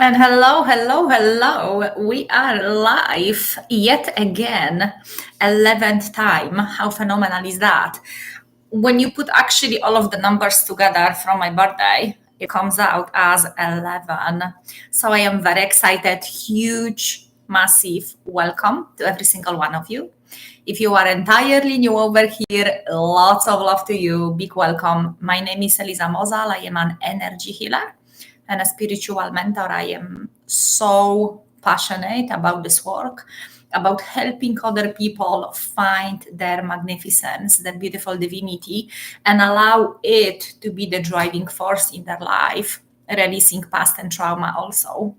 And hello, hello, hello. We are live yet again, 11th time. How phenomenal is that? When you put actually all of the numbers together from my birthday, it comes out as 11. So I am very excited. Huge, massive welcome to every single one of you. If you are entirely new over here, lots of love to you. Big welcome. My name is Eliza Mozal. I am an energy healer and a spiritual mentor. I am so passionate about this work, about helping other people find their magnificence, their beautiful divinity, and allow it to be the driving force in their life, releasing past and trauma also.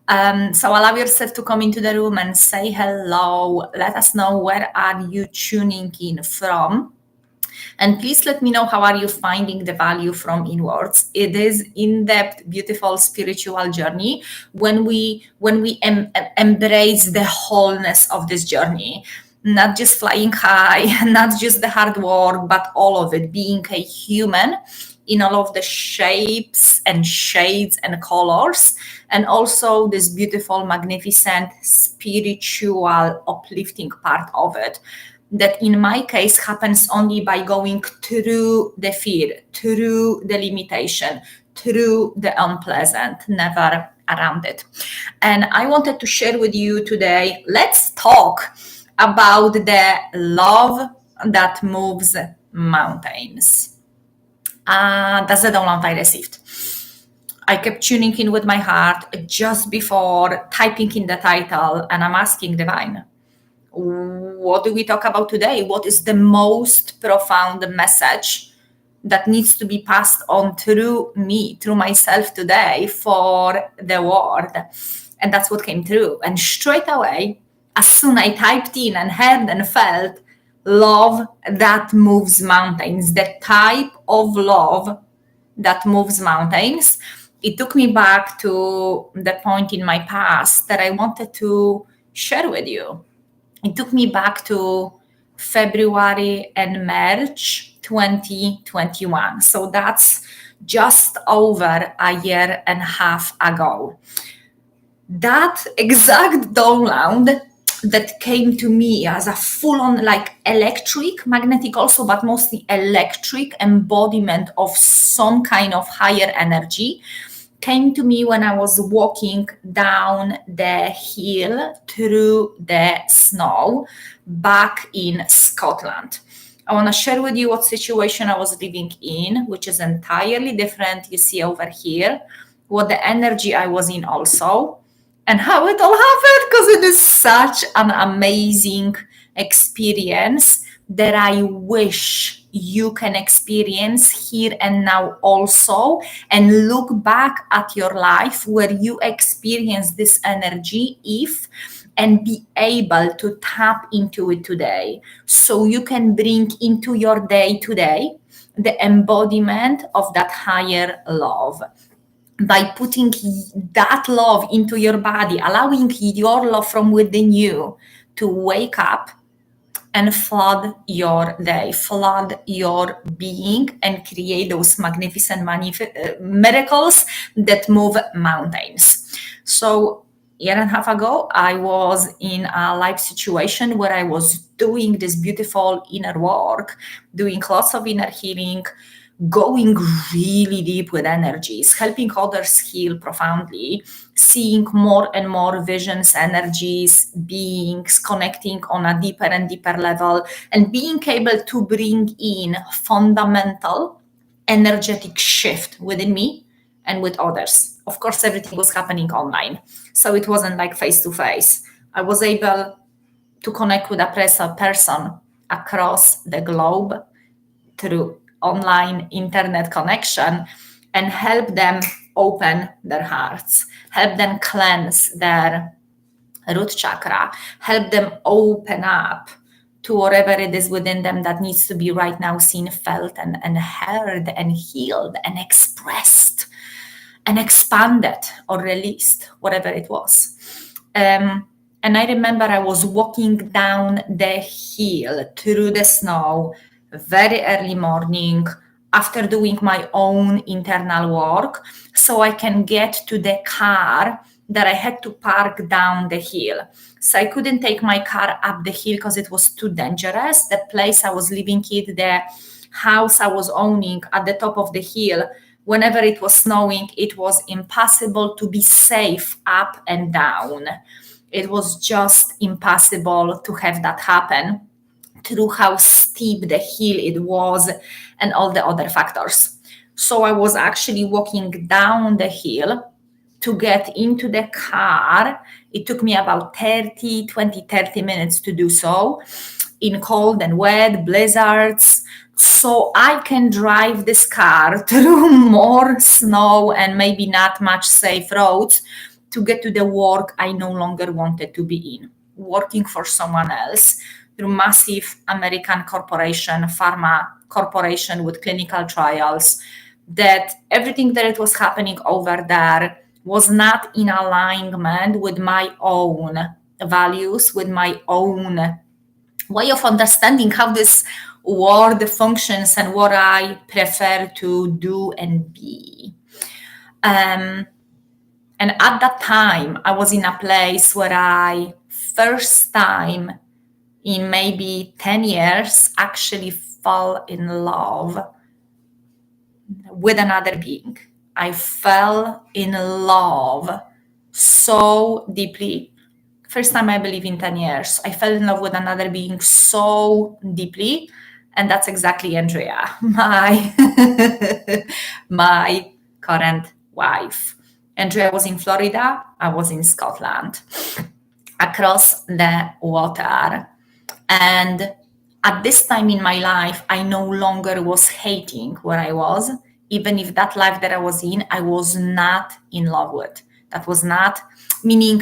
So allow yourself to come into the room and say hello. Let us know where are you tuning in from. And please let me know how are you finding the value from inwards. It is in-depth, beautiful spiritual journey when we embrace the wholeness of this journey. Not just flying high, not just the hard work, but all of it, being a human in all of the shapes and shades and colors, and also this beautiful, magnificent, spiritual, uplifting part of it that in my case happens only by going through the fear, through the limitation, through the unpleasant, never around it. And I wanted to share with you today, let's talk about the love that moves mountains. That's the download I received. I kept tuning in with my heart just before typing in the title, and I'm asking Divine, what do we talk about today? What is the most profound message that needs to be passed on through me, through myself today for the world? And that's what came through. And straight away, as soon I typed in and heard and felt love that moves mountains, the type of love that moves mountains, it took me back to the point in my past that I wanted to share with you. It took me back to February and March 2021. So that's just over a year and a half ago. That exact download that came to me as a full-on like electric, magnetic also, but mostly electric embodiment of some kind of higher energy came to me when I was walking down the hill through the snow back in Scotland. I want to share with you what situation I was living in, which is entirely different. You see over here, what the energy I was in also, and how it all happened, because it is such an amazing experience that I wish you can experience here and now also, and look back at your life where you experience this energy and be able to tap into it today, so you can bring into your day today the embodiment of that higher love. By putting that love into your body, allowing your love from within you to wake up and flood your day, flood your being, and create those magnificent miracles that move mountains. So a year and a half ago, I was in a life situation where I was doing this beautiful inner work, doing lots of inner healing, going really deep with energies, helping others heal profoundly, seeing more and more visions, energies, beings, connecting on a deeper and deeper level, and being able to bring in fundamental energetic shift within me and with others. Of course, everything was happening online, so it wasn't like face to face. I was able to connect with a person across the globe through online internet connection and help them open their hearts, help them cleanse their root chakra, help them open up to whatever it is within them that needs to be right now seen, felt, and heard, and healed, and expressed, and expanded or released, whatever it was. And I remember I was walking down the hill through the snow, very early morning. after doing my own internal work, so I can get to the car that I had to park down the hill. So I couldn't take my car up the hill because it was too dangerous. The place I was living in, the house I was owning at the top of the hill, whenever it was snowing, it was impossible to be safe up and down. It was just impossible to have that happen through how steep the hill it was and all the other factors. So I was actually walking down the hill to get into the car. It took me about 30 minutes to do so in cold and wet blizzards, so I can drive this car through more snow and maybe not much safe roads to get to the work I no longer wanted to be in, working for someone else through massive American corporation, pharma corporation with clinical trials, that everything that it was happening over there was not in alignment with my own values, with my own way of understanding how this world functions and what I prefer to do and be. And at that time, I was in a place where I, first time in maybe 10 years, actually fell in love with another being. I fell in love so deeply. First time, I believe, in 10 years. I fell in love with another being so deeply. And that's exactly Andrea, my current wife. Andrea was in Florida. I was in Scotland, across the water. And at this time in my life, I no longer was hating where I was, even if that life that I was in, I was not in love with. That was not, meaning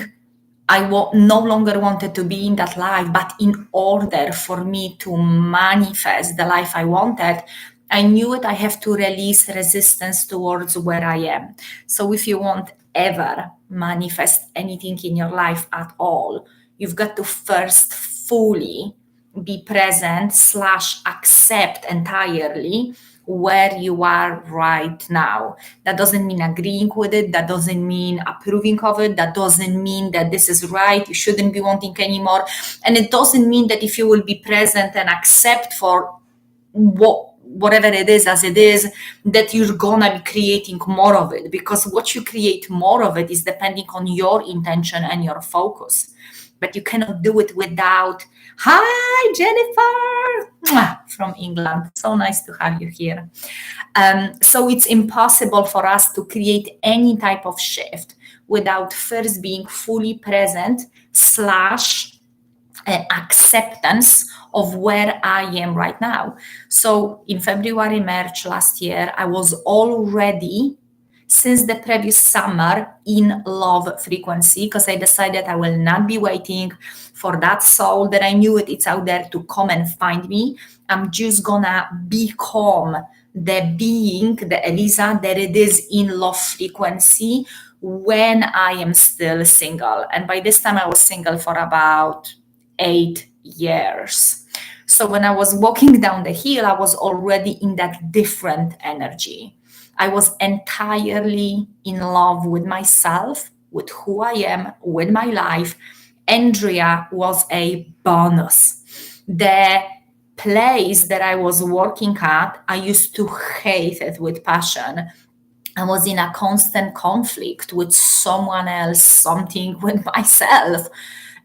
no longer wanted to be in that life, but in order for me to manifest the life I wanted, I knew it. I have to release resistance towards where I am. So if you want ever manifest anything in your life at all, you've got to first fully be present / accept entirely where you are right now. That doesn't mean agreeing with it. That doesn't mean approving of it. That doesn't mean that this is right, you shouldn't be wanting anymore. And it doesn't mean that if you will be present and accept for whatever it is as it is, that you're gonna be creating more of it, because what you create more of it is depending on your intention and your focus. But you cannot do it without, hi Jennifer, from England, so nice to have you here. So it's impossible for us to create any type of shift without first being fully present / acceptance of where I am right now. So in February, March last year, I was already, since the previous summer, in love frequency, because I decided I will not be waiting for that soul that I knew it's out there to come and find me. I'm just gonna become the being, the Eliza that it is in love frequency when I am still single. And by this time I was single for about 8 years. So when I was walking down the hill, I was already in that different energy. I was entirely in love with myself, with who I am, with my life. Andrea was a bonus. The place that I was working at, I used to hate it with passion. I was in a constant conflict with someone else, something, with myself.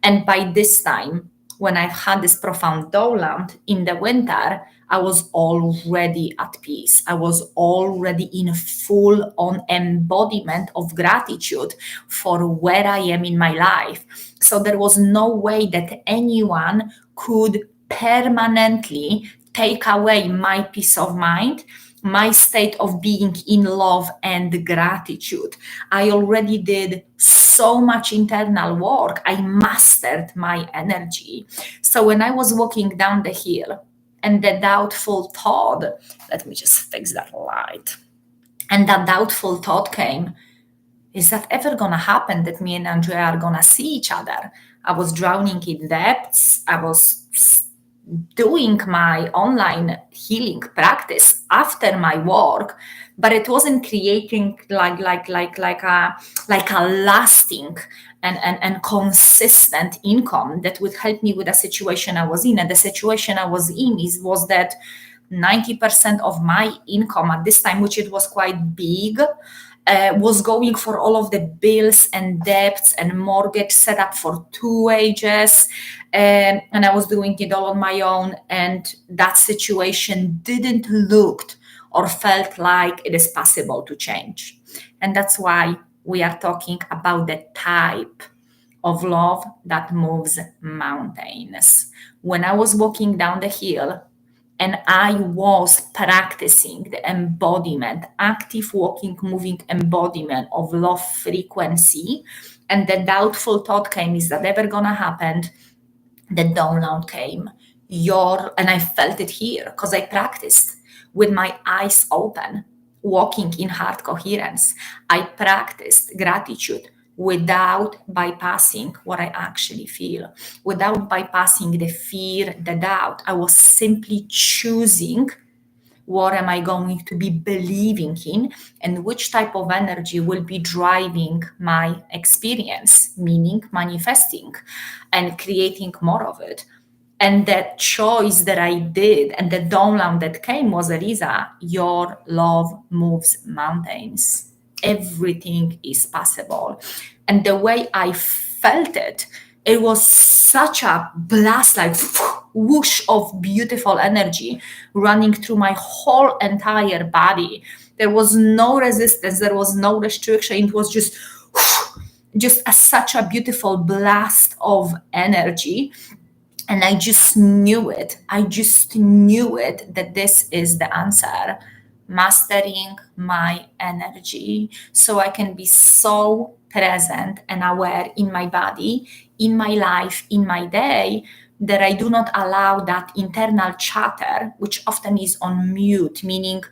And by this time, when I've had this profound download in the winter, I was already at peace. I was already in full on embodiment of gratitude for where I am in my life. So there was no way that anyone could permanently take away my peace of mind, my state of being in love and gratitude. I already did so much internal work. I mastered my energy. So when I was walking down the hill and the doubtful thought, let me just fix that light. And that doubtful thought came, is that ever gonna happen that me and Andrea are gonna see each other? I was drowning in depths. I was doing my online healing practice after my work, but it wasn't creating like a lasting and consistent income that would help me with the situation I was in. And the situation I was in was that 90% of my income at this time, which it was quite big, was going for all of the bills and debts and mortgage set up for 2 wages. And I was doing it all on my own. And that situation didn't look or felt like it is possible to change. And that's why we are talking about the type of love that moves mountains. When I was walking down the hill, and I was practicing the embodiment, active walking, moving embodiment of love frequency. And the doubtful thought came, is that ever gonna happen? The download came. And I felt it here because I practiced with my eyes open, walking in heart coherence. I practiced gratitude without bypassing what I actually feel, without bypassing the fear, the doubt. I was simply choosing what am I going to be believing in and which type of energy will be driving my experience, meaning manifesting and creating more of it. And that choice that I did and the download that came was, Eliza, your love moves mountains. Everything is possible. And the way I felt it, it was such a blast, like whoosh of beautiful energy running through my whole entire body. There was no resistance, there was no restriction. It was just such a beautiful blast of energy. And I just knew it. I just knew it that this is the answer. Mastering my energy so I can be so present and aware in my body, in my life, in my day, that I do not allow that internal chatter, which often is on mute, meaning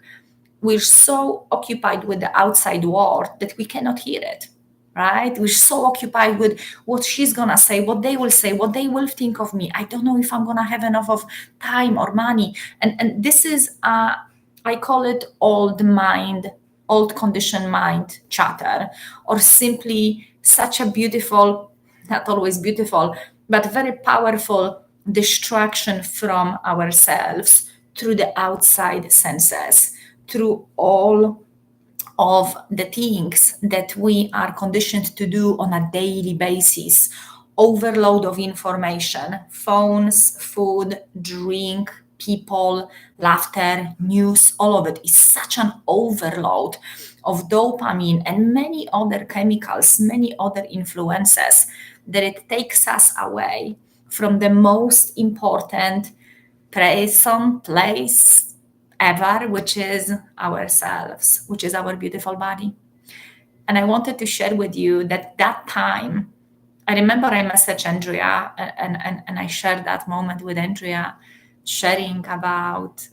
we're so occupied with the outside world that we cannot hear it, right? We're so occupied with what she's gonna say, what they will say, what they will think of me. I don't know if I'm gonna have enough of time or money. And this is I call it old conditioned mind chatter, or simply such a beautiful, not always beautiful, but very powerful distraction from ourselves through the outside senses, through all of the things that we are conditioned to do on a daily basis. Overload of information, phones, food, drink, people, laughter, news, all of it is such an overload of dopamine and many other chemicals, many other influences, that it takes us away from the most important place ever, which is ourselves, which is our beautiful body. And I wanted to share with you that time, I remember I messaged Andrea and I shared that moment with Andrea, sharing about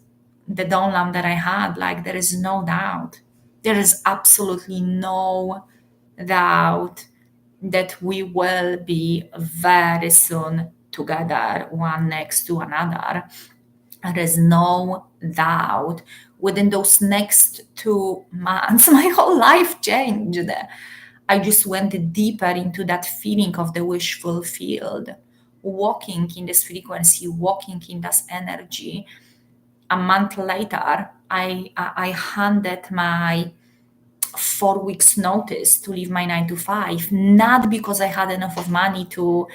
the download that I had. Like, there is no doubt. There is absolutely no doubt that we will be very soon together, one next to another. There is no doubt. Within those next 2 months, my whole life changed. I just went deeper into that feeling of the wish fulfilled, walking in this frequency, walking in this energy. A month later, I handed my 4 weeks notice to leave my 9 to 5, not because I had enough of money to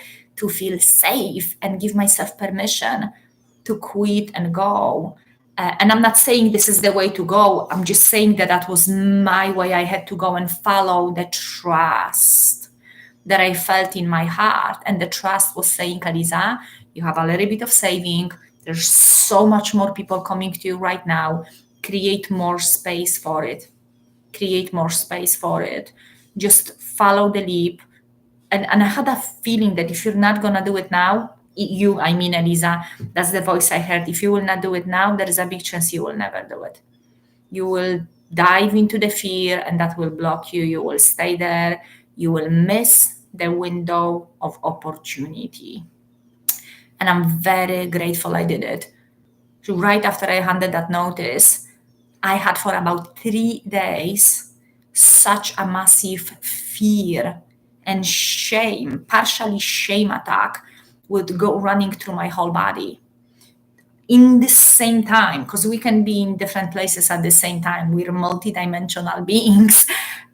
feel safe and give myself permission to quit and go. And I'm not saying this is the way to go. I'm just saying that that was my way. I had to go and follow the trust that I felt in my heart. And the trust was saying, Eliza, you have a little bit of saving. There's so much more people coming to you right now. Create more space for it. Create more space for it. Just follow the leap. And I had a feeling that if you're not going to do it now, I mean, Eliza, that's the voice I heard. If you will not do it now, there is a big chance you will never do it. You will dive into the fear and that will block you. You will stay there. You will miss the window of opportunity. And I'm very grateful I did it. So right after I handed that notice, I had for about 3 days such a massive fear and shame, partially shame attack would go running through my whole body in the same time, because we can be in different places at the same time. We're multidimensional beings.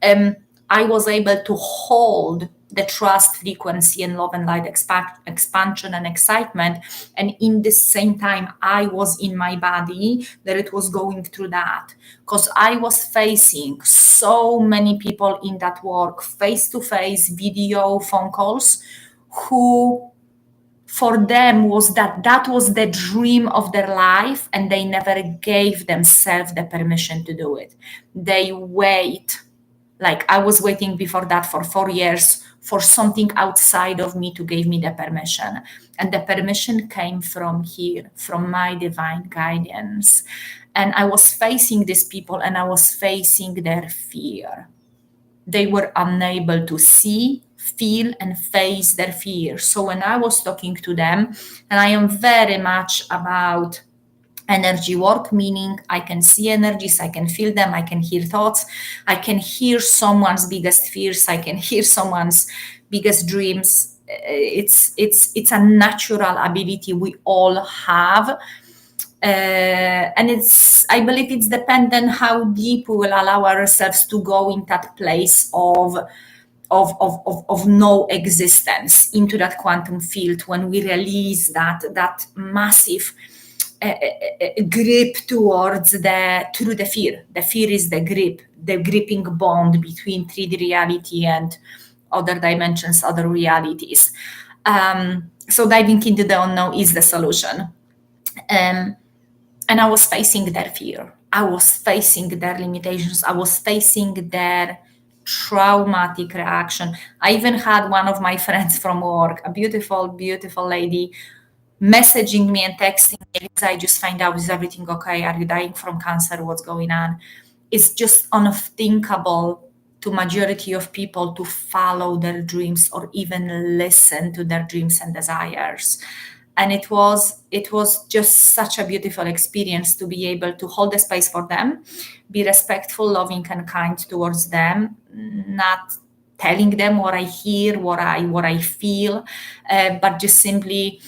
um, I was able to hold the trust frequency and love and light expansion and excitement, and in the same time I was in my body that it was going through that, because I was facing so many people in that work, face to face, video, phone calls, who for them was that was the dream of their life, and they never gave themselves the permission to do it. They wait, like I was waiting before that for 4 years for something outside of me to give me the permission, and the permission came from here, from my divine guidance. And I was facing these people and I was facing their fear. They were unable to see, feel, and face their fear. So when I was talking to them, and I am very much about energy work, meaning I can see energies, I can feel them, I can hear thoughts, I can hear someone's biggest fears, I can hear someone's biggest dreams. It's a natural ability we all have. And it's, I believe it's dependent how deep we will allow ourselves to go in that place of no existence, into that quantum field, when we release that massive grip towards through the fear. The fear is the grip, the gripping bond between 3D reality and other dimensions, other realities. So diving into the unknown is the solution. um, and I was facing their fear. I was facing their limitations. I was facing their traumatic reaction. I even had one of my friends from work, a beautiful, beautiful lady, messaging me and texting me, "Eliza, I just find out, is everything okay? Are you dying from cancer? What's going on?" It's just unthinkable to majority of people to follow their dreams or even listen to their dreams and desires. And it was just such a beautiful experience to be able to hold the space for them, be respectful, loving, and kind towards them, not telling them what I hear, what I feel, but just simply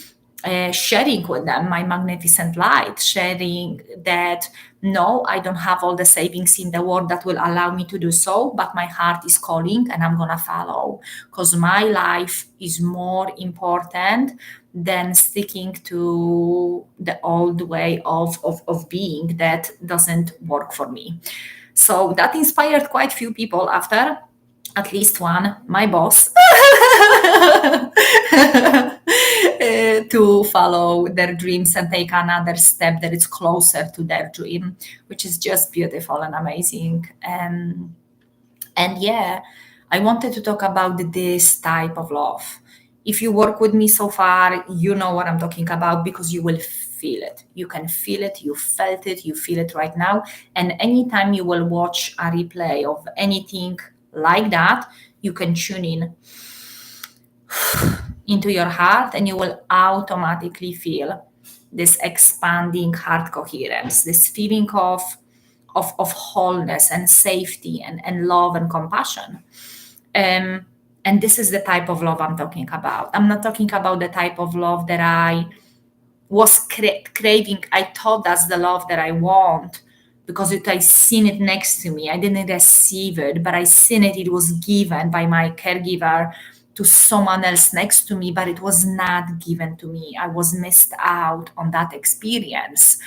sharing with them my magnificent light, sharing that no, I don't have all the savings in the world that will allow me to do so, but my heart is calling and I'm gonna follow, because my life is more important than sticking to the old way of being that doesn't work for me. So that inspired quite few people after, at least one, my boss, to follow their dreams and take another step that is closer to their dream, which is just beautiful and amazing. And yeah, I wanted to talk about this type of love. If you work with me so far, you know what I'm talking about, because you will feel it. You can feel it, you felt it, you feel it right now. And anytime you will watch a replay of anything like that, you can tune in into your heart and you will automatically feel this expanding heart coherence, this feeling of wholeness and safety and love and compassion. Um, and this is the type of love I'm talking about. I'm not talking about the type of love that I was craving. I thought that's the love that I want because I seen it next to me. I didn't receive it, but I seen it. It was given by my caregiver to someone else next to me, but it was not given to me. I was missed out on that experience.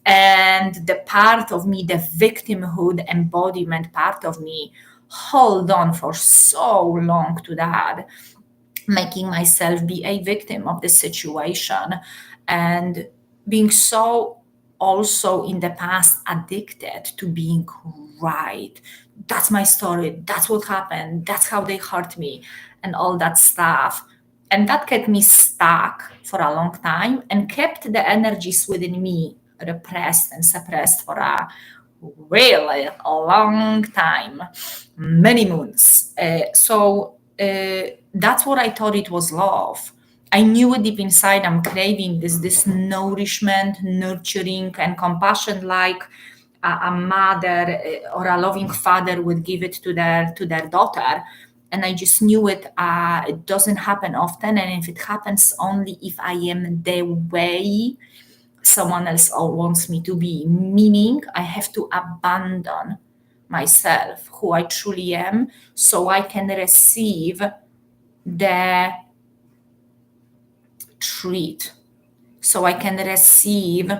And the part of me, the victimhood embodiment part of me, hold on for so long to that, making myself be a victim of the situation and being so also in the past addicted to being right. That's my story. That's what happened. That's how they hurt me and all that stuff. And that kept me stuck for a long time and kept the energies within me repressed and suppressed for a really a long time, many moons. So that's what I thought it was love. I knew it deep inside. I'm craving this nourishment, nurturing, and compassion, like a mother or a loving father would give it to their daughter. And I just knew it. It doesn't happen often, and if it happens, only if I am the way someone else wants me to be. Meaning, I have to abandon myself, who I truly am, so I can receive the treat, so I can receive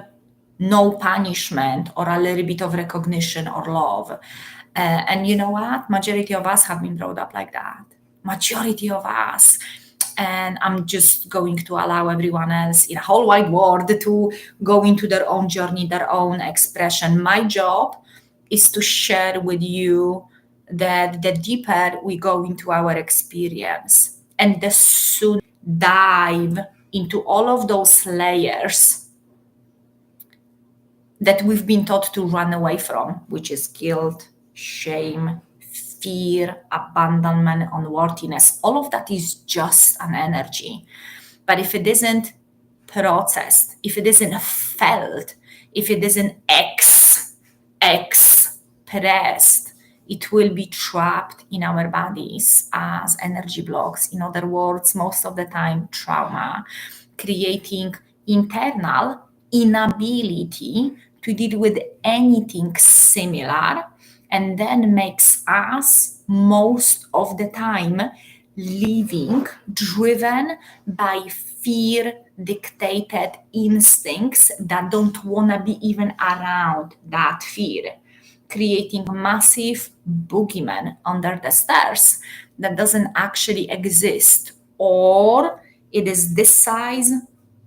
no punishment or a little bit of recognition or love. And you know what? Majority of us have been brought up like that. Majority of us. And I'm just going to allow everyone else in a whole wide world to go into their own journey, their own expression. My job is to share with you that the deeper we go into our experience and the sooner dive into all of those layers that we've been taught to run away from, which is guilt, shame, fear, abandonment, unworthiness. All of that is just an energy. But if it isn't processed, if it isn't felt, if it isn't expressed, it will be trapped in our bodies as energy blocks. In other words, most of the time, trauma, creating internal inability to deal with anything similar, and then makes us most of the time living driven by fear dictated instincts that don't want to be even around that fear, creating massive boogeyman under the stairs that doesn't actually exist, or it is this size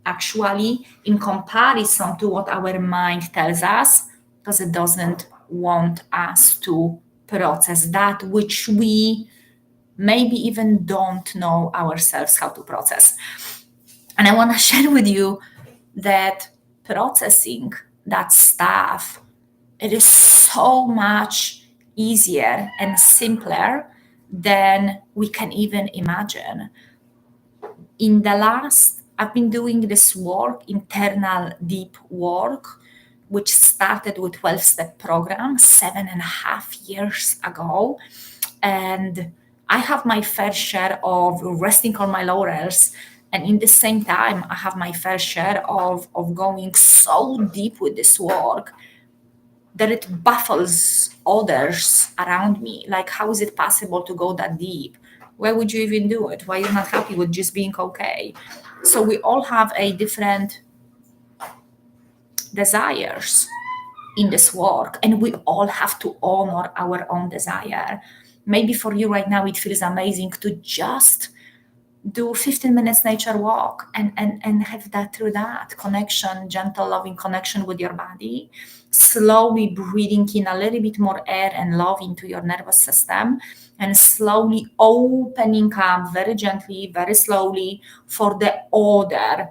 actually in comparison to what our mind tells us, because it doesn't want us to process that which we maybe even don't know ourselves how to process. And I want to share with you that processing that stuff, it is so much easier and simpler than we can even imagine. In the last, I've been doing this work, internal deep work, which started with 12-step program 7.5 years ago. And I have my fair share of resting on my laurels. And in the same time, I have my fair share of going so deep with this work that it baffles others around me. Like, how is it possible to go that deep? Why would you even do it? Why are you not happy with just being okay? So we all have a different desires in this work, and we all have to honor our own desire. Maybe for you right now, it feels amazing to just do 15 minutes nature walk and have that through that connection, gentle, loving connection with your body, slowly breathing in a little bit more air and love into your nervous system, and slowly opening up very gently, very slowly for the other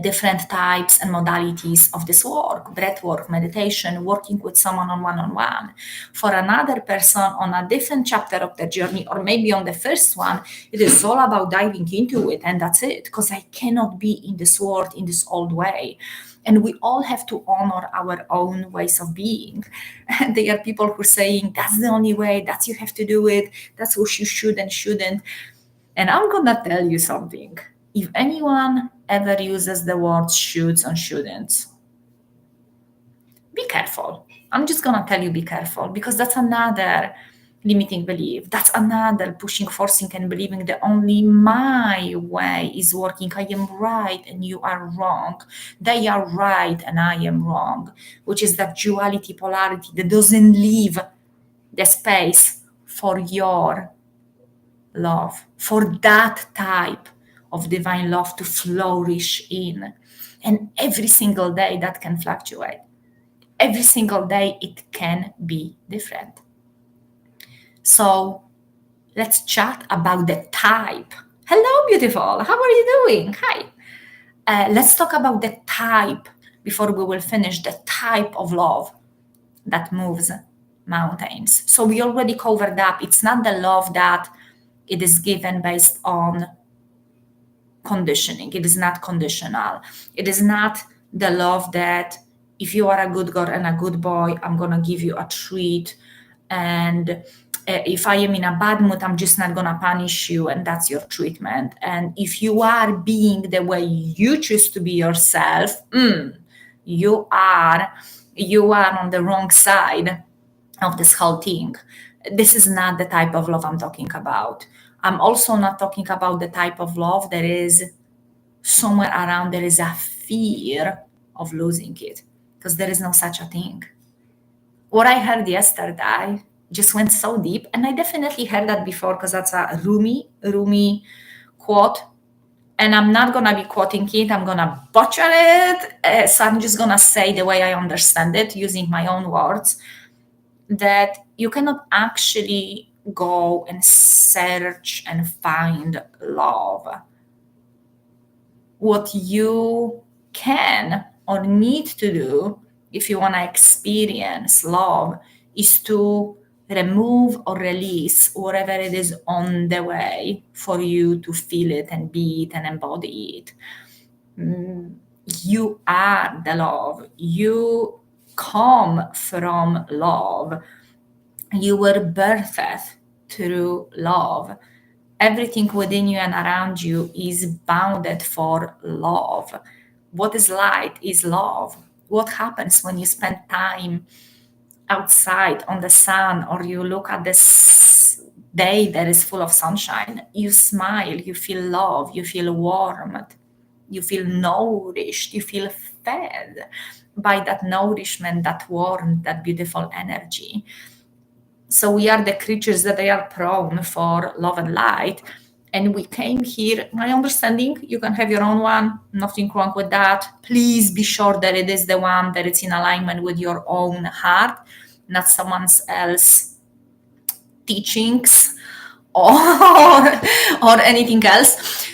different types and modalities of this work: breath work, meditation, working with someone on one-on-one. For another person on a different chapter of the journey, or maybe on the first one, it is all about diving into it, and that's it, because I cannot be in this world in this old way. And we all have to honor our own ways of being. And there are people who are saying that's the only way, that's you have to do it, that's what you should and shouldn't. And I'm gonna tell you something. If anyone ever uses the word shoulds and shouldn't, be careful. I'm just gonna tell you, be careful, because that's another limiting belief. That's another pushing, forcing, and believing that only my way is working. I am right and you are wrong. They are right and I am wrong, which is that duality, polarity that doesn't leave the space for your love, for that type of divine love to flourish in. And every single day that can fluctuate. Every single day it can be different. So let's chat about the type. Hello, beautiful. How are you doing? Hi. Let's talk about the type before we will finish, the type of love that moves mountains. So we already covered up. It's not the love that it is given based on conditioning. It is not conditional. It is not the love that if you are a good girl and a good boy, I'm going to give you a treat. And if I am in a bad mood, I'm just not going to punish you. And that's your treatment. And if you are being the way you choose to be yourself, you are on the wrong side of this whole thing. This is not the type of love I'm talking about. I'm also not talking about the type of love that is somewhere around there is a fear of losing it, because there is no such a thing. What I heard yesterday just went so deep, and I definitely heard that before because that's a Rumi quote, and I'm not gonna be quoting it. I'm gonna butcher it, so I'm just gonna say the way I understand it using my own words. That you cannot actually go and search and find love. What you can or need to do if you want to experience love is to remove or release whatever it is on the way for you to feel it and be it and embody it. You are the love. You come from love. You were birthed through love. Everything within you and around you is bounded for love. What is light is love. What happens when you spend time outside on the sun, or you look at this day that is full of sunshine? You smile, you feel love, you feel warmth, you feel nourished, you feel fed by that nourishment, that warmth, that beautiful energy. So we are the creatures that they are prone for love and light. And we came here, my understanding, you can have your own one, nothing wrong with that. Please be sure that it is the one that it's in alignment with your own heart, not someone else's teachings or anything else.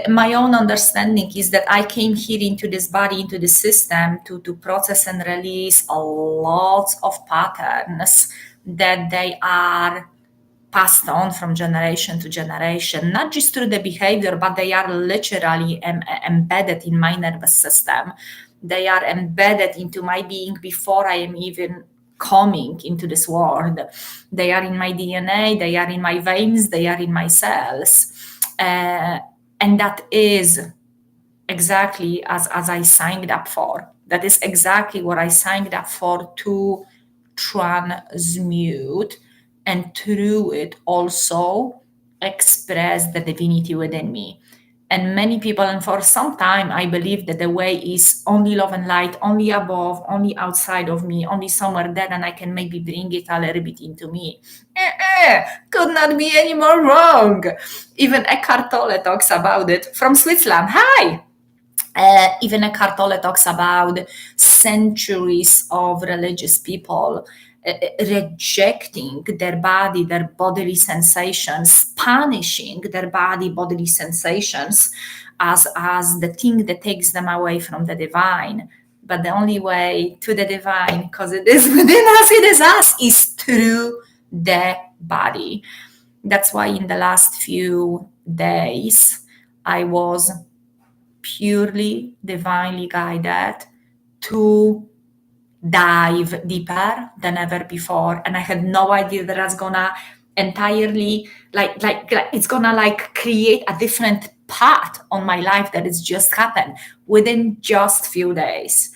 My own understanding is that I came here into this body, into the system to process and release a lot of patterns that they are passed on from generation to generation, not just through the behavior, but they are literally embedded in my nervous system. They are embedded into my being before I am even coming into this world. They are in my DNA, they are in my veins, they are in my cells. And that is exactly as I signed up for. That is exactly what I signed up for, to transmute and through it also express the divinity within me. And many people, and for some time, I believe that the way is only love and light, only above, only outside of me, only somewhere there, and I can maybe bring it a little bit into me. Could not be any more wrong. Even Eckhart Tolle talks about it from Switzerland. Hi! Even Eckhart Tolle talks about centuries of religious people rejecting their body, their bodily sensations, punishing their body, bodily sensations as the thing that takes them away from the divine. But the only way to the divine, because it is within us, it is us, is through the body. That's why in the last few days, I was purely divinely guided to dive deeper than ever before, and I had no idea that that's gonna entirely like it's gonna like create a different path on my life that has just happened within just few days.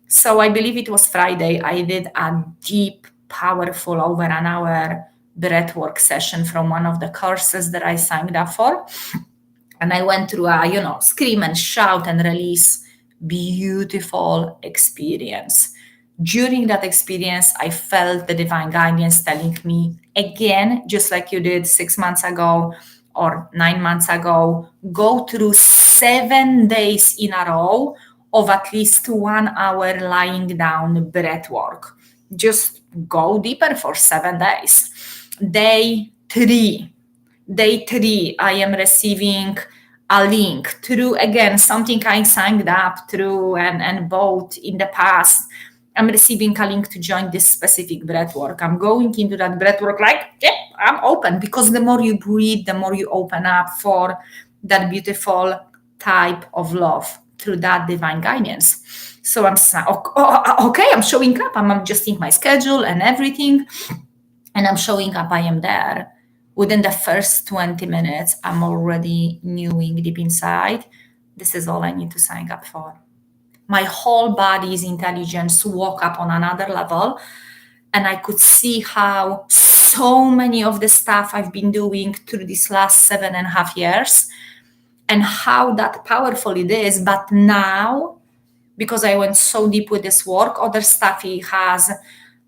So I believe it was Friday, I did a deep, powerful, over an hour breathwork session from one of the courses that I signed up for. And I went through a, scream and shout and release beautiful experience. During that experience, I felt the divine guidance telling me again, just like you did 6 months ago or 9 months ago, go through 7 days in a row of at least 1 hour lying down breath work. Just go deeper for 7 days. Day 3, I am receiving a link through, again, something I signed up through and bought in the past. I'm receiving a link to join this specific breathwork. I'm going into that breathwork I'm open, because the more you breathe, the more you open up for that beautiful type of love through that divine guidance. So okay, I'm showing up. I'm adjusting my schedule and everything, and I'm showing up. I am there. Within the first 20 minutes, I'm already knowing deep inside, this is all I need to sign up for. My whole body's intelligence woke up on another level, and I could see how so many of the stuff I've been doing through these last 7.5 years, and how that powerful it is. But now, because I went so deep with this work, other stuff it has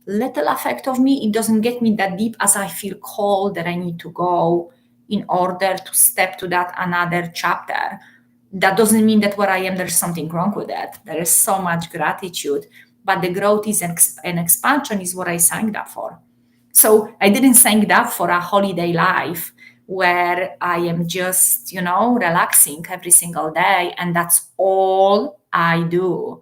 little effect of me. It doesn't get me that deep as I feel called that I need to go in order to step to that another chapter. That doesn't mean that where I am, there's something wrong with that. There is so much gratitude, but the growth is an expansion is what I signed up for. So I didn't sign up for a holiday life where I am just, relaxing every single day. And that's all I do.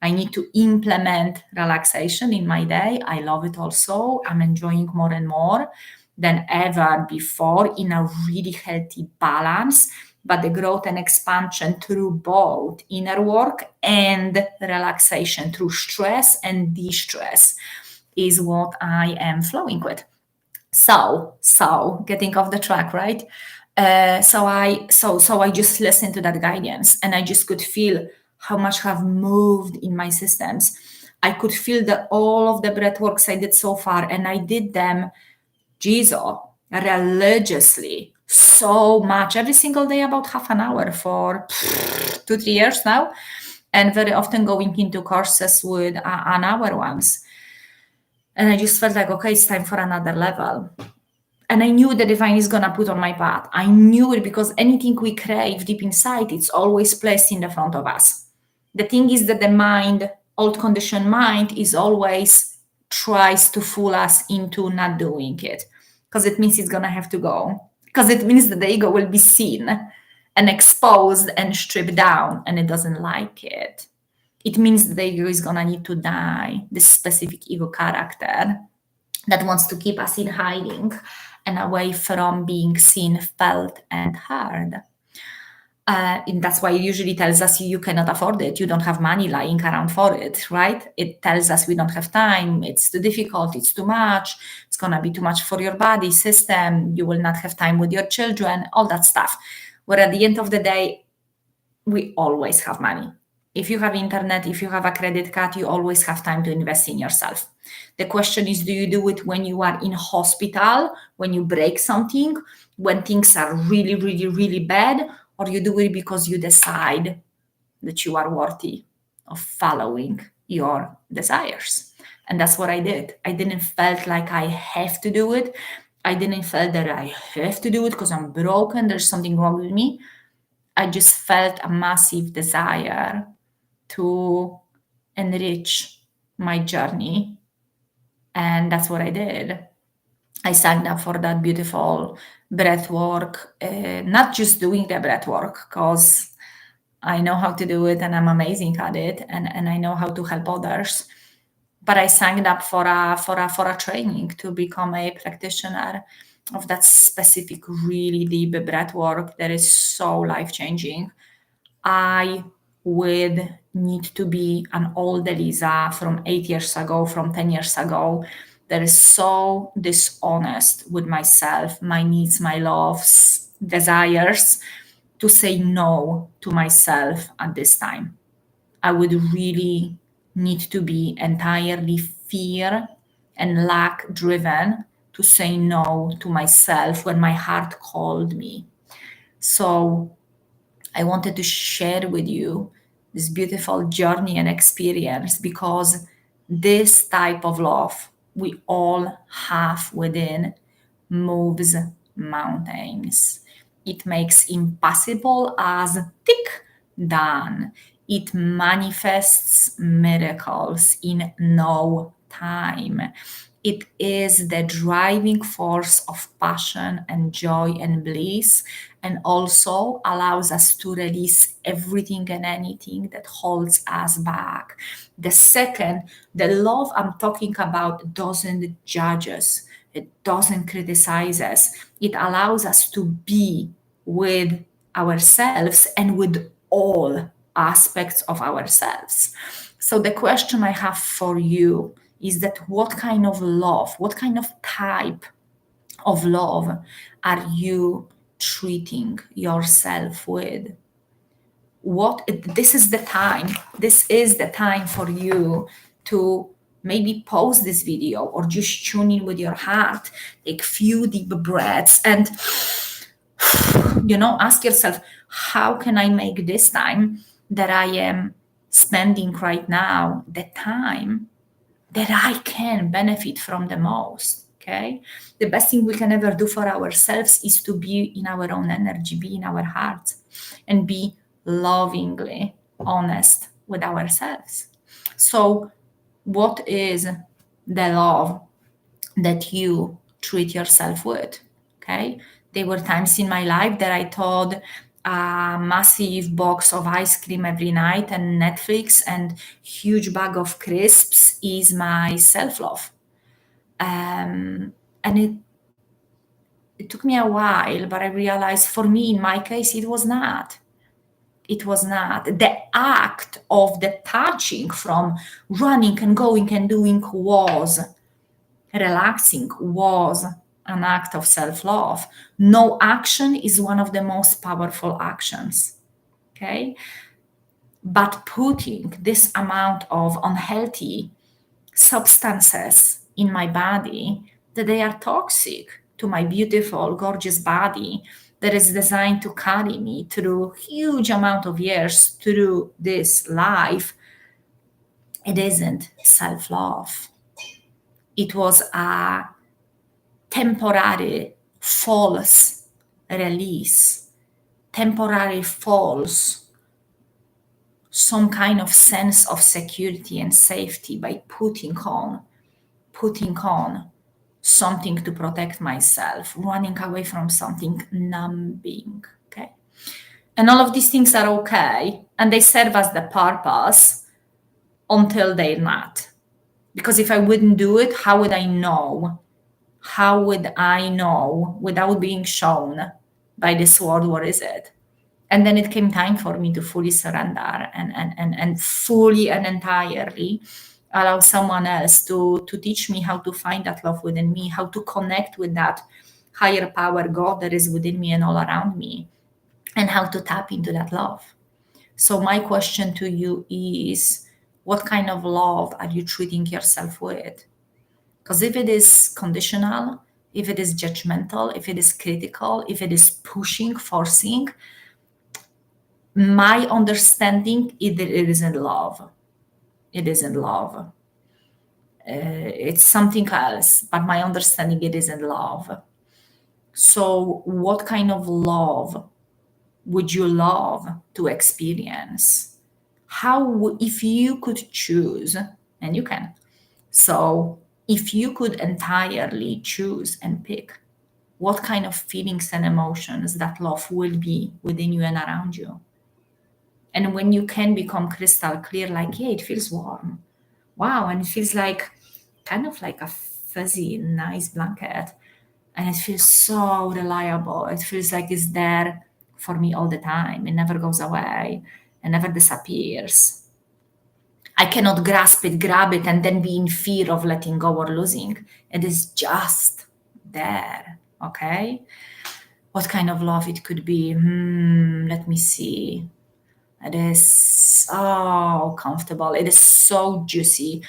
I need to implement relaxation in my day. I love it also. I'm enjoying more and more than ever before in a really healthy balance. But the growth and expansion through both inner work and relaxation through stress and de-stress is what I am flowing with. So getting off the track, right? So I just listened to that guidance, and I just could feel how much have moved in my systems. I could feel that all of the breath works I did so far, and I did them, Jesus, religiously, so much every single day, about half an hour for 2-3 years now, and very often going into courses with an hour ones. And I just felt like, okay, it's time for another level. And I knew the divine is gonna put on my path. I knew it because anything we crave deep inside, it's always placed in the front of us. The thing is that the mind, old conditioned mind, is always tries to fool us into not doing it because it means it's gonna have to go. Because it means that the ego will be seen and exposed and stripped down, and it doesn't like it. It means that the ego is gonna need to die, this specific ego character that wants to keep us in hiding and away from being seen, felt, and heard. And that's why it usually tells us you cannot afford it. You don't have money lying around for it, right? It tells us we don't have time. It's too difficult. It's too much. It's going to be too much for your body system. You will not have time with your children, all that stuff. Where at the end of the day, we always have money. If you have internet, if you have a credit card, you always have time to invest in yourself. The question is, do you do it when you are in hospital, when you break something, when things are really, really, really bad, or you do it because you decide that you are worthy of following your desires? And that's what I did. I didn't felt like I have to do it. I didn't felt that I have to do it because I'm broken, there's something wrong with me. I just felt a massive desire to enrich my journey. And that's what I did. I signed up for that beautiful breath work, not just doing the breath work, because I know how to do it and I'm amazing at it, and I know how to help others. But I signed up for a training to become a practitioner of that specific, really deep breath work that is so life changing. I would need to be an old Eliza from 8 years ago, from 10 years ago, that is so dishonest with myself, my needs, my loves, desires, to say no to myself at this time. I would really need to be entirely fear and lack driven to say no to myself when my heart called me. So I wanted to share with you this beautiful journey and experience because this type of love we all have within moves mountains. It makes impossible as tick done. It manifests miracles in no time. It is the driving force of passion and joy and bliss, and also allows us to release everything and anything that holds us back. The second, the love I'm talking about doesn't judge us, it doesn't criticize us, it allows us to be with ourselves and with all aspects of ourselves. So the question I have for you is that what kind of love, what kind of type of love are you treating yourself with? This is the time for you to maybe pause this video or just tune in with your heart, take few deep breaths, and ask yourself, how can I make this time that I am spending right now the time that I can benefit from the most? Okay, the best thing we can ever do for ourselves is to be in our own energy, be in our hearts, and be lovingly honest with ourselves. So what is the love that you treat yourself with? Okay, there were times in my life that I thought a massive box of ice cream every night and Netflix and huge bag of crisps is my self-love. And it took me a while, but I realized for me, in my case, it was not. It was not. The act of the touching from running and going and doing was relaxing, was an act of self-love. No action is one of the most powerful actions. Okay. But putting this amount of unhealthy substances in my body that they are toxic to my beautiful, gorgeous body that is designed to carry me through huge amount of years through this life, it isn't self-love. It was a temporary false release, temporary false, some kind of sense of security and safety by putting on something to protect myself, running away from something, numbing. Okay. And all of these things are okay and they serve as the purpose until they're not. Because if I wouldn't do it, how would I know? How would I know without being shown by the sword, what is it? And then it came time for me to fully surrender and fully and entirely allow someone else to teach me how to find that love within me, how to connect with that higher power, God, that is within me and all around me, and how to tap into that love. So my question to you is, what kind of love are you treating yourself with? Because if it is conditional, if it is judgmental, if it is critical, if it is pushing, forcing, my understanding it isn't love. It isn't love. It's something else, but my understanding it isn't love. So what kind of love would you love to experience? If you could choose, and you can, so if you could entirely choose and pick what kind of feelings and emotions that love will be within you and around you. And when you can become crystal clear, like, yeah, it feels warm. Wow. And it feels like kind of like a fuzzy, nice blanket. And it feels so reliable. It feels like it's there for me all the time. It never goes away. It never disappears. I cannot grasp it, grab it, and then be in fear of letting go or losing. It is just there. Okay. What kind of love it could be? Let me see. It is so comfortable. It is so juicy.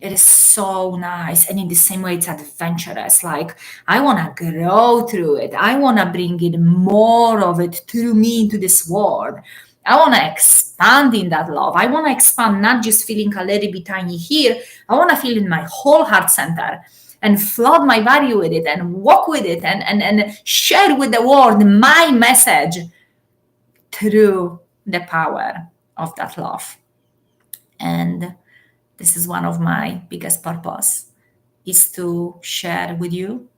It is so nice. And in the same way, it's adventurous. Like, I want to grow through it. I want to bring in more of it through me into this world. I want to expand in that love. I want to expand, not just feeling a little bit tiny here. I want to feel in my whole heart center and flood my body with it and walk with it and share with the world my message through the power of that love. And this is one of my biggest purpose, is to share with you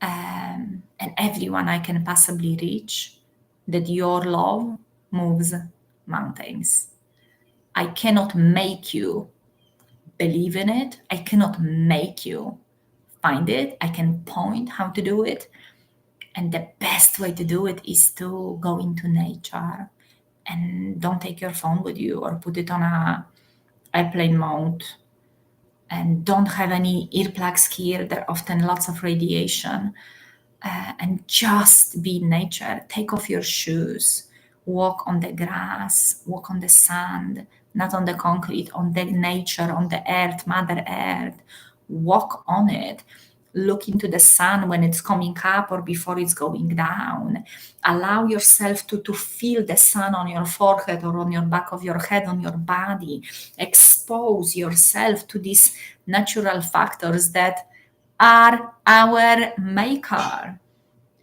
and everyone I can possibly reach that your love moves mountains. I cannot make you believe in it. I cannot make you find it. I can point how to do it. And the best way to do it is to go into nature and don't take your phone with you or put it on a airplane mode, and don't have any earplugs here. There are often lots of radiation. And just be in nature. Take off your shoes, walk on the grass, walk on the sand, not on the concrete, on the nature, on the earth, Mother Earth. Walk on it. Look into the sun when it's coming up or before it's going down. Allow yourself to feel the sun on your forehead or on your back of your head, on your body. Expose yourself to these natural factors that are our maker,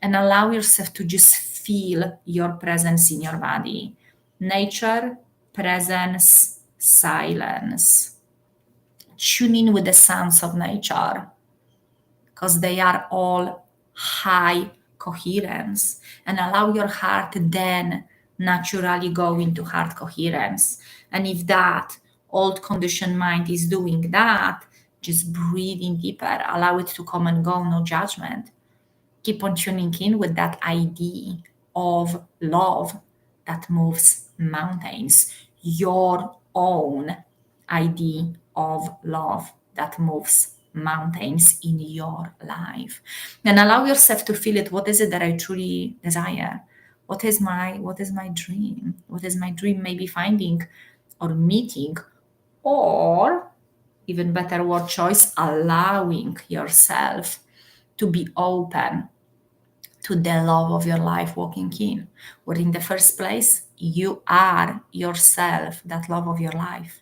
and allow yourself to just feel your presence in your body. Nature, presence, silence. Tune in with the sounds of nature because they are all high coherence, and allow your heart then naturally go into heart coherence. And if that old conditioned mind is doing that, just breathe in deeper, allow it to come and go, no judgment. Keep on tuning in with that idea of love that moves mountains, your own idea of love that moves mountains in your life. And allow yourself to feel it. What is it that I truly desire? What is my dream? What is my dream? Maybe finding or meeting, or even better word choice, allowing yourself to be open to the love of your life walking in. Where in the first place, you are yourself, that love of your life.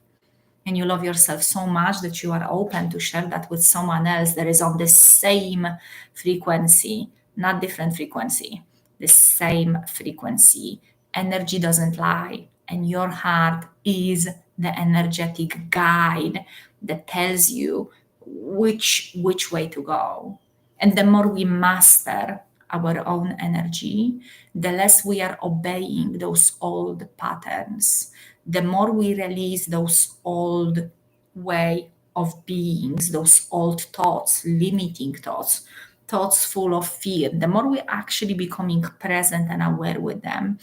And you love yourself so much that you are open to share that with someone else that is on the same frequency, not different frequency, the same frequency. Energy doesn't lie, and your heart is the energetic guide that tells you which way to go. And the more we master our own energy, the less we are obeying those old patterns, the more we release those old way of beings, those old thoughts, limiting thoughts, thoughts full of fear, the more we actually becoming present and aware with them.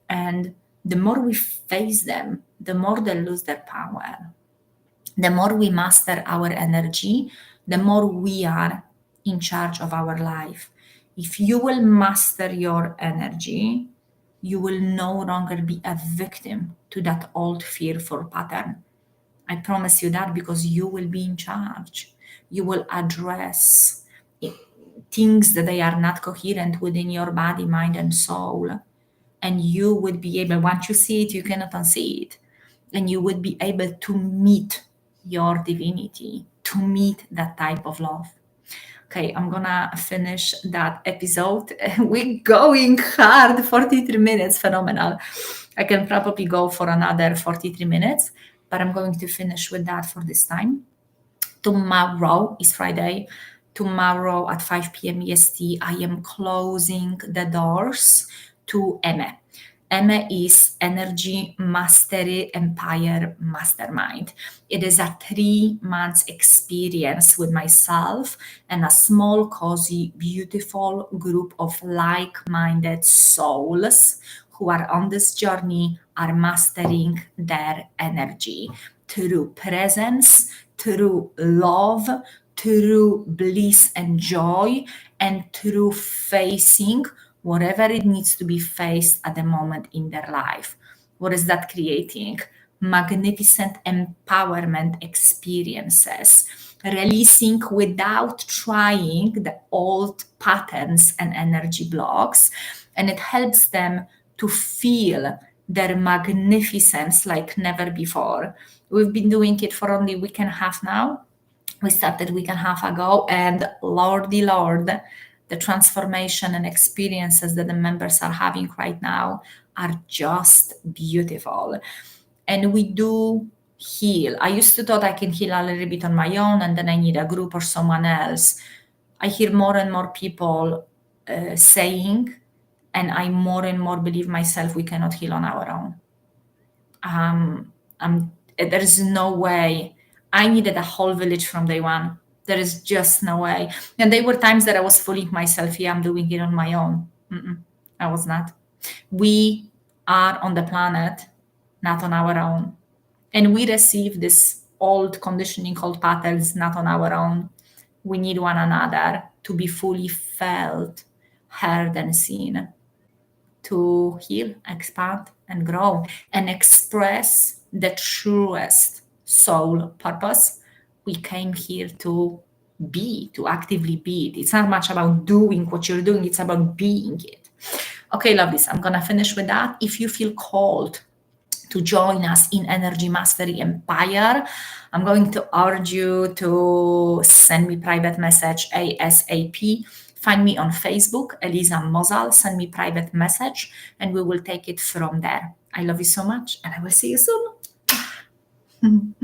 And the more we face them, the more they lose their power. The more we master our energy, the more we are in charge of our life. If you will master your energy, you will no longer be a victim to that old fearful pattern. I promise you that, because you will be in charge. You will address things that they are not coherent within your body, mind, and soul. And you would be able, once you see it, you cannot unsee it. And you would be able to meet your divinity, to meet that type of love. Okay, I'm gonna finish that episode. We're going hard, 43 minutes, phenomenal. I can probably go for another 43 minutes, but I'm going to finish with that for this time. Tomorrow is Friday. Tomorrow at 5 p.m. EST, I am closing the doors to Eme. Eme is Energy Mastery Empire Mastermind. It is a 3 months experience with myself and a small, cozy, beautiful group of like-minded souls who are on this journey, are mastering their energy through presence, through love, through bliss and joy, and through facing whatever it needs to be faced at the moment in their life. What is that creating? Magnificent empowerment experiences, releasing without trying the old patterns and energy blocks, and it helps them to feel their magnificence like never before. We've been doing it for only a week and a half now. We started a week and a half ago, and Lordy Lord, the transformation and experiences that the members are having right now are just beautiful. And we do heal. I used to thought I can heal a little bit on my own, and then I need a group or someone else. I hear more and more people saying, and I more and more believe myself, we cannot heal on our own. There is no way. I needed a whole village from day one. There is just no way. And there were times that I was fooling myself. Yeah, I'm doing it on my own. I was not. We are on the planet, not on our own. And we receive this old conditioning called patterns not on our own. We need one another to be fully felt, heard, and seen, to heal, expand, and grow, and express the truest soul purpose. We came here to be, to actively be it. It's not much about doing what you're doing, it's about being it. Okay, lovelies, I'm gonna finish with that. If you feel called to join us in Energy Mastery Empire, I'm going to urge you to send me private message ASAP. Find me on Facebook, Eliza Mozal, send me private message, and we will take it from there. I love you so much, and I will see you soon.